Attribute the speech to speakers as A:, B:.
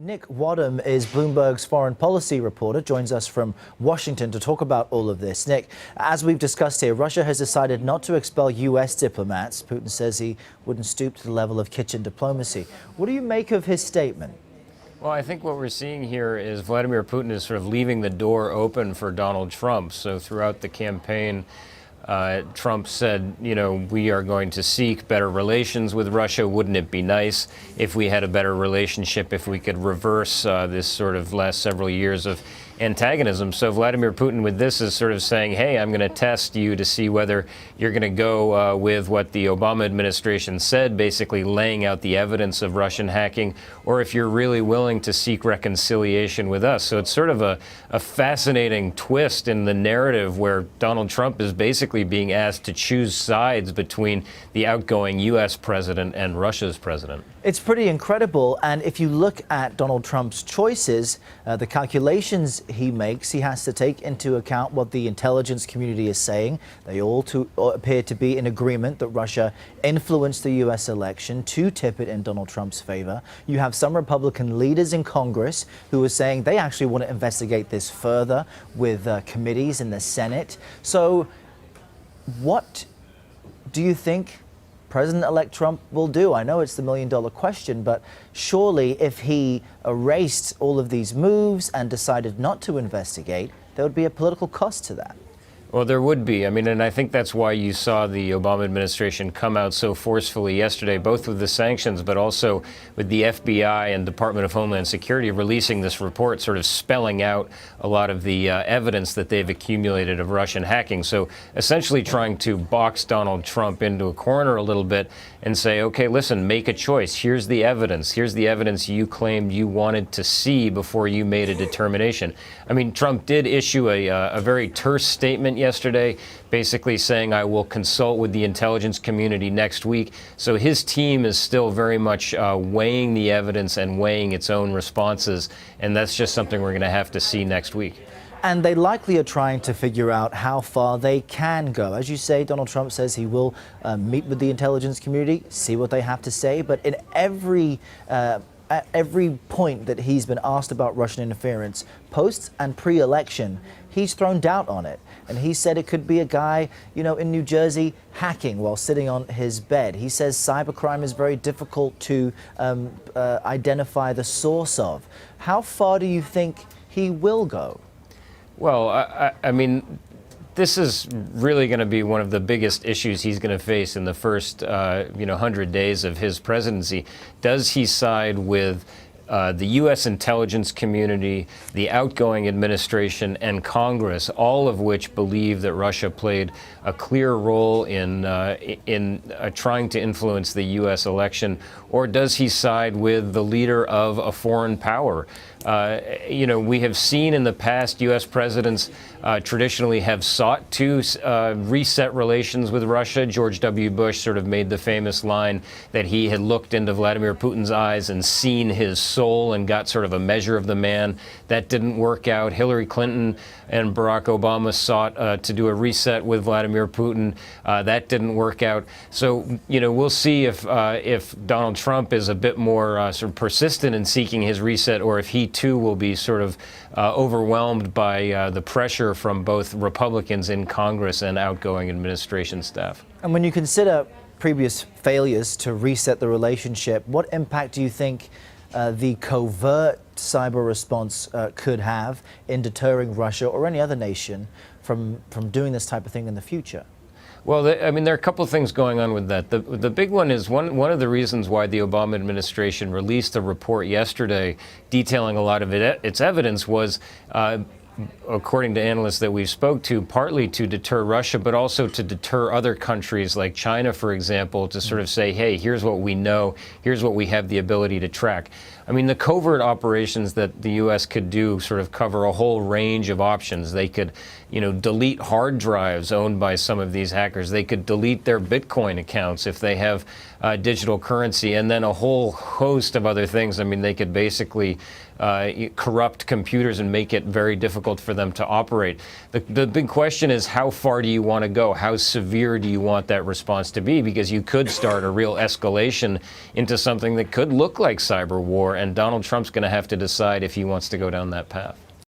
A: Nick Wadham is Bloomberg's foreign policy reporter, joins us from Washington to talk about all of this. Nick, as we've discussed here, Russia has decided not to expel U.S. diplomats. Putin says he wouldn't stoop to the level of kitchen diplomacy. What do you make of his statement?
B: Well, I think what we're seeing here is Vladimir Putin is sort of leaving the door open for Donald Trump. So throughout the campaign, Trump said, we are going to seek better relations with Russia. Wouldn't it be nice if we had a better relationship, if we could reverse this sort of last several years of antagonism? So Vladimir Putin with this is sort of saying, hey, I'm going to test you to see whether you're going to go with what the Obama administration said, basically laying out the evidence of Russian hacking, or if you're really willing to seek reconciliation with us. So it's sort of a fascinating twist in the narrative where Donald Trump is basically being asked to choose sides between the outgoing U.S. president and Russia's president.
A: It's pretty incredible. And if you look at Donald Trump's choices, the calculations he makes, he has to take into account what the intelligence community is saying. They all appear to be in agreement that Russia influenced the U.S. election to tip it in Donald Trump's favor. You have some Republican leaders in Congress who are saying they actually want to investigate this further with committees in the Senate. So what do you think President-elect Trump will do? I know it's the million-dollar question, but surely if he erased all of these moves and decided not to investigate, there would be a political cost to that.
B: Well, there would be. I mean, and I think that's why you saw the Obama administration come out so forcefully yesterday, both with the sanctions, but also with the FBI and Department of Homeland Security releasing this report, sort of spelling out a lot of the evidence that they've accumulated of Russian hacking. So essentially trying to box Donald Trump into a corner a little bit and say, okay, listen, make a choice. Here's the evidence. Here's the evidence you claimed you wanted to see before you made a determination. I mean, Trump did issue a very terse statement yesterday, basically saying, I will consult with the intelligence community next week. So his team is still very much weighing the evidence and weighing its own responses. And that's just something we're going to have to see next week.
A: And they likely are trying to figure out how far they can go. As you say, Donald Trump says he will meet with the intelligence community, see what they have to say. But in at every point that he's been asked about Russian interference, post and pre-election, he's thrown doubt on it. And he said it could be a guy, in New Jersey hacking while sitting on his bed. He says cybercrime is very difficult to identify the source of. How far do you think he will go?
B: Well, I mean, this is really going to be one of the biggest issues he's going to face in the first, 100 days of his presidency. Does he side with the U.S. intelligence community, the outgoing administration, and Congress, all of which believe that Russia played a clear role in trying to influence the U.S. election, or does he side with the leader of a foreign power? We have seen in the past U.S. presidents traditionally have sought to reset relations with Russia. George W. Bush sort of made the famous line that he had looked into Vladimir Putin's eyes and seen his soul and got sort of a measure of the man. That didn't work out. Hillary Clinton and Barack Obama sought to do a reset with Vladimir Putin. That didn't work out. So, we'll see if Donald Trump is a bit more sort of persistent in seeking his reset, or if he too will be sort of overwhelmed by the pressure from both Republicans in Congress and outgoing administration staff.
A: And when you consider previous failures to reset the relationship, what impact do you think the covert cyber response could have in deterring Russia or any other nation from doing this type of thing in the future?
B: Well, there are a couple of things going on with that. The big one is one of the reasons why the Obama administration released a report yesterday detailing a lot of its evidence was, according to analysts that we've spoke to, partly to deter Russia, but also to deter other countries like China, for example, to sort of say, hey, here's what we know, here's what we have the ability to track. I mean, the covert operations that the U.S. could do sort of cover a whole range of options. They could, delete hard drives owned by some of these hackers. They could delete their Bitcoin accounts if they have digital currency, and then a whole host of other things. I mean, they could basically corrupt computers and make it very difficult for them to operate. The big question is, how far do you want to go? How severe do you want that response to be? Because you could start a real escalation into something that could look like cyber war and Donald Trump's going to have to decide if he wants to go down that path.